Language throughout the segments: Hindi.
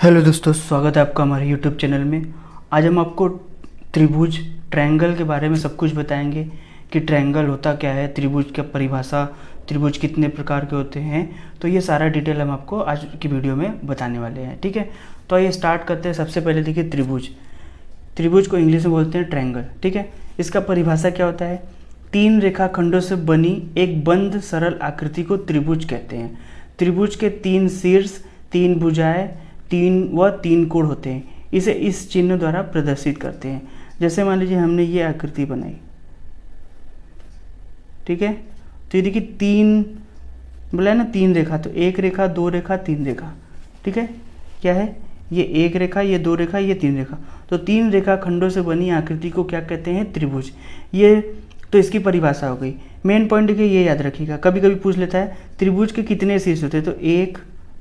हेलो दोस्तों, स्वागत है आपका हमारे यूट्यूब चैनल में। आज हम आपको त्रिभुज ट्रायंगल के बारे में सब कुछ बताएंगे कि ट्रायंगल होता क्या है, त्रिभुज की परिभाषा, त्रिभुज कितने प्रकार के होते हैं। तो ये सारा डिटेल हम आपको आज की वीडियो में बताने वाले हैं, ठीक है। तो आइए स्टार्ट करते हैं। सबसे पहले देखिए त्रिभुज। त्रिभुज को इंग्लिश में बोलते हैं ट्रायंगल, ठीक है। इसका परिभाषा क्या होता है? तीन रेखाखंडों से बनी एक बंद सरल आकृति को त्रिभुज कहते हैं। त्रिभुज के तीन शीर्ष, तीन भुजाएं, तीन कोण होते हैं। इसे इस चिन्ह द्वारा प्रदर्शित करते हैं। जैसे मान लीजिए हमने ये आकृति बनाई, ठीक है। तो ये देखिए तीन बोला है ना, तीन रेखा, तो एक रेखा, दो रेखा, तीन रेखा, ठीक है। क्या है ये? एक रेखा, ये दो रेखा, ये तीन रेखा। तो तीन रेखा खंडों से बनी आकृति को क्या कहते हैं? त्रिभुज। ये तो इसकी परिभाषा हो गई। मेन पॉइंट देखिए, ये याद रखिएगा, कभी कभी पूछ लेता है त्रिभुज के कितने शीर्ष होते हैं। तो एक,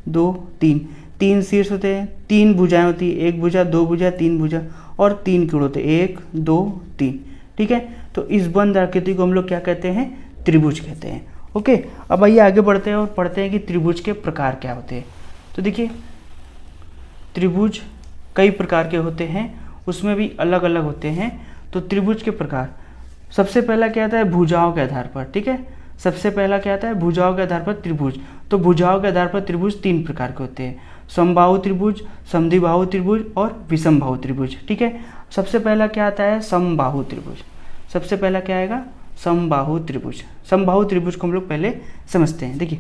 दो, तीन, तीन शीर्ष होते हैं, तीन भुजाएं होती है, एक भुजा, दो भुजा, तीन भुजा, और तीन कोण होते हैं, एक, दो, तीन, ठीक है। तो इस बंद आकृति को हम लोग क्या कहते हैं? त्रिभुज कहते हैं। ओके, अब आइए आगे बढ़ते हैं और पढ़ते हैं कि त्रिभुज के प्रकार क्या होते हैं। तो देखिए त्रिभुज कई प्रकार के होते हैं, उसमें भी अलग अलग होते हैं। तो त्रिभुज के प्रकार, सबसे पहला क्या आता है? भुजाओं के आधार पर, ठीक है। सबसे पहला क्या आता है? भुजाओं के आधार पर त्रिभुज। तो भुजाओं के आधार पर त्रिभुज तीन प्रकार के होते हैं: समबाहु त्रिभुज, समद्विबाहु त्रिभुज और विषमबाहु त्रिभुज, ठीक है। सबसे पहला क्या आता है? समबाहु त्रिभुज। सबसे पहला क्या आएगा? समबाहु त्रिभुज। समबाहु त्रिभुज को हम लोग पहले समझते हैं। देखिए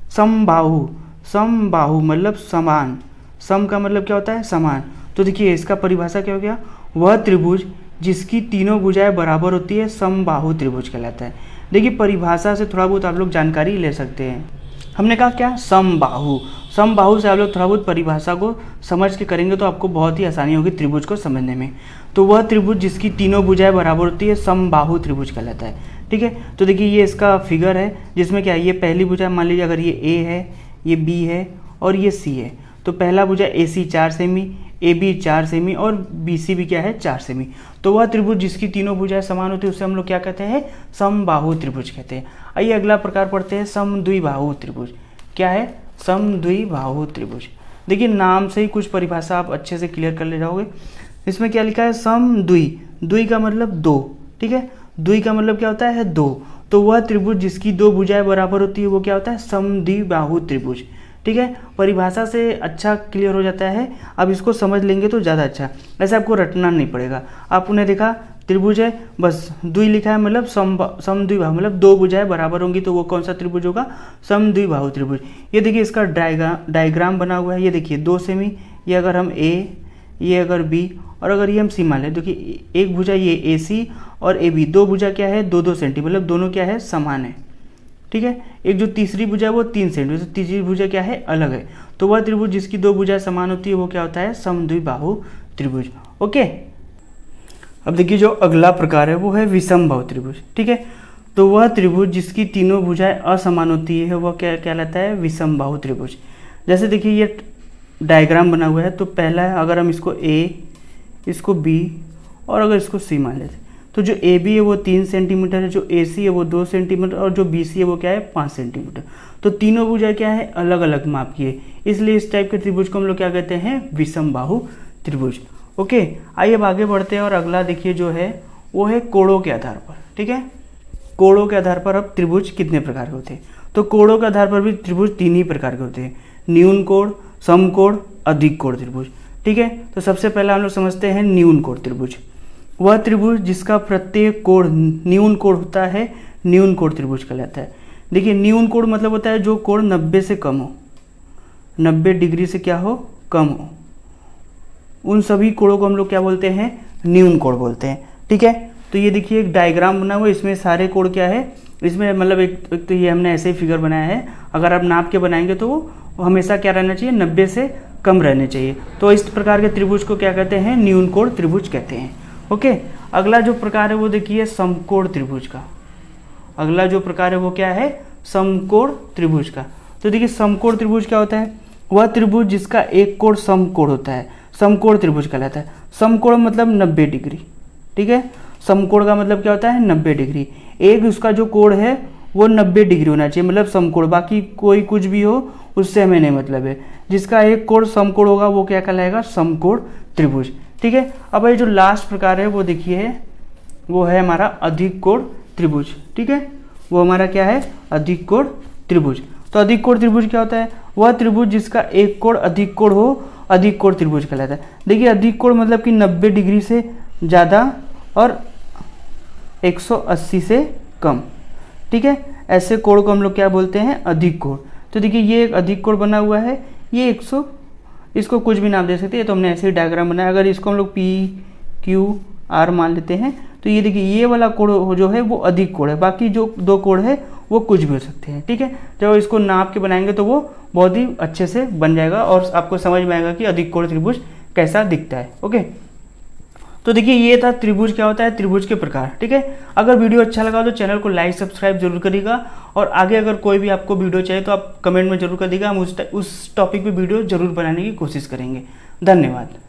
समबाहु, समबाहु मतलब समान, सम का मतलब क्या होता है? समान। तो देखिए इसका परिभाषा क्या हो गया? वह त्रिभुज जिसकी तीनों भुजाएं बराबर होती है समबाहु त्रिभुज कहलाता है। देखिए परिभाषा से थोड़ा बहुत आप लोग जानकारी ले सकते हैं। हमने कहा क्या? समबाहु। समबाहु से आप लोग थोड़ा बहुत परिभाषा को समझ के करेंगे तो आपको बहुत ही आसानी होगी त्रिभुज को समझने में। तो वह त्रिभुज जिसकी तीनों भुजाएं बराबर होती है समबाहु त्रिभुज कहलाता है, ठीक है। तो देखिए ये इसका फिगर है, जिसमें क्या है? ये पहली भुजा, मान लीजिए अगर ये ए है, ये बी है और ये सी है, तो पहला भुजा ए सी 4 सेमी, ए बी 4 सेमी और बी सी भी क्या है? 4 सेमी। तो वह त्रिभुज जिसकी तीनों भुजाएं समान होती है उसे हम लोग क्या कहते हैं? समबाहु त्रिभुज कहते हैं। आइए अगला प्रकार पढ़ते हैं, समद्विबाहु त्रिभुज। क्या है? समद्विबाहु त्रिभुज। देखिए नाम से ही कुछ परिभाषा आप अच्छे से क्लियर कर ले जाओगे। इसमें क्या लिखा है? समद्वि, द्वि का मतलब दो, ठीक है। द्वि का मतलब क्या होता है? दो। तो वह त्रिभुज जिसकी दो भुजाएं बराबर होती है वो क्या होता है? समद्विबाहु त्रिभुज, ठीक है। परिभाषा से अच्छा क्लियर हो जाता है। अब इसको समझ लेंगे तो ज़्यादा अच्छा, ऐसे आपको रटना नहीं पड़ेगा। आप उन्हें देखा त्रिभुज है, बस द्वि लिखा है मतलब समद्विबाहु मतलब दो भुजाएं बराबर होंगी, तो वो कौन सा त्रिभुज होगा? समद्विबाहु त्रिभुज। ये देखिए इसका डायग्राम बना हुआ है। ये देखिए 2 सेमी, ये अगर हम ए, ये अगर बी और अगर ये हम सी मान लें, देखिए एक भुजा ये ए सी और ए बी, दो भुजा क्या है? 2-2 सेंटीमीटर, मतलब दोनों क्या है? समान है, ठीक है। एक जो तीसरी भुजा है वो 3 सेंटीमीटर, तो तीसरी भुजा क्या है? अलग है। तो वह त्रिभुज जिसकी दो भुजाएं समान होती है वो क्या होता है? समद्विबाहु त्रिभुज। ओके, अब देखिए जो अगला प्रकार है वो है विषमबाहु त्रिभुज, ठीक है। तो वह त्रिभुज जिसकी तीनों भुजाएं असमान होती है वह क्या कहलाता है? विषमबाहु त्रिभुज। जैसे देखिए ये डायग्राम बना हुआ है, तो पहला है अगर हम इसको ए, इसको बी और अगर इसको सी मान लेते, तो जो ए बी है वो 3 सेंटीमीटर है, जो ए सी है वो 2 सेंटीमीटर और जो बी सी है वो क्या है? 5 सेंटीमीटर। तो तीनों भुजाएं क्या है? अलग अलग माप की है, इसलिए इस टाइप के त्रिभुज को हम लोग क्या कहते हैं? विषमबाहु त्रिभुज। ओके, आइए अब आगे बढ़ते हैं और अगला देखिए जो है वो है कोणों के आधार पर, ठीक है। कोणों के आधार पर अब त्रिभुज कितने प्रकार के होते हैं? तो कोणों के आधार पर भी त्रिभुज 3 ही प्रकार के होते हैं: न्यून कोण, समकोण, अधिक कोण त्रिभुज, ठीक है। तो सबसे पहला हम लोग समझते हैं न्यून कोण त्रिभुज। वह त्रिभुज जिसका प्रत्येक कोण न्यून कोण होता है न्यून कोण त्रिभुज कहलाता है। देखिए न्यून कोण मतलब होता है जो कोण 90 से कम हो, 90 डिग्री से क्या हो? कम हो। उन सभी कोणों को हम लोग क्या बोलते हैं? न्यून कोण बोलते हैं, ठीक है। तो ये देखिए एक डायग्राम बना हुआ है, इसमें सारे कोण क्या है? इसमें मतलब एक तो ये हमने ऐसे ही फिगर बनाया है। अगर आप नाप के बनाएंगे तो वो हमेशा क्या रहना चाहिए? 90 से कम रहने चाहिए। तो इस प्रकार के त्रिभुज को क्या कहते हैं? न्यून कोण त्रिभुज कहते हैं। ओके, अगला जो प्रकार है वो देखिए समकोण त्रिभुज का। अगला जो प्रकार है वो क्या है? समकोण त्रिभुज का। तो देखिए समकोण त्रिभुज क्या होता है? वह त्रिभुज जिसका एक कोण समकोण होता है समकोण त्रिभुज कहलाता है। समकोण मतलब 90 डिग्री, ठीक है। समकोण का मतलब क्या होता है? 90 डिग्री। एक उसका जो कोण है वो 90 डिग्री होना चाहिए, मतलब समकोण। बाकी कोई कुछ भी हो उससे हमें नहीं मतलब है। जिसका एक कोण समकोण होगा वो क्या कहलाएगा, समकोण त्रिभुज। ठीक है, अब ये जो लास्ट प्रकार है वो देखिए, वो है हमारा अधिक कोण त्रिभुज। ठीक है, वो हमारा क्या है, अधिक कोण त्रिभुज। तो अधिक कोण त्रिभुज क्या होता है, वह त्रिभुज जिसका एक कोण अधिक कोण हो, अधिक कोण त्रिभुज कहलाता है। देखिए अधिक कोण मतलब कि 90 डिग्री से ज़्यादा और 180 से कम। ठीक है, ऐसे कोण को हम लोग क्या बोलते हैं, अधिक कोण। तो देखिए ये एक अधिक कोण बना हुआ है, ये 100, इसको कुछ भी नाम दे सकते हैं, तो हमने ऐसे ही डायग्राम बनाया। अगर इसको हम लोग PQR मान लेते हैं तो ये देखिए ये वाला कोण जो है वो अधिक कोण है, बाकी जो दो कोण है वो कुछ भी हो सकते हैं। ठीक है, जब इसको नाप के बनाएंगे तो वो बहुत ही अच्छे से बन जाएगा और आपको समझ में आएगा कि अधिक कोण त्रिभुज कैसा दिखता है। ओके, तो देखिए ये था त्रिभुज क्या होता है, त्रिभुज के प्रकार। ठीक है, अगर वीडियो अच्छा लगा तो चैनल को लाइक सब्सक्राइब जरूर करिएगा, और आगे अगर कोई भी आपको वीडियो चाहिए तो आप कमेंट में जरूर कर दीजिएगा, हम उस टॉपिक पे वीडियो जरूर बनाने की कोशिश करेंगे। धन्यवाद।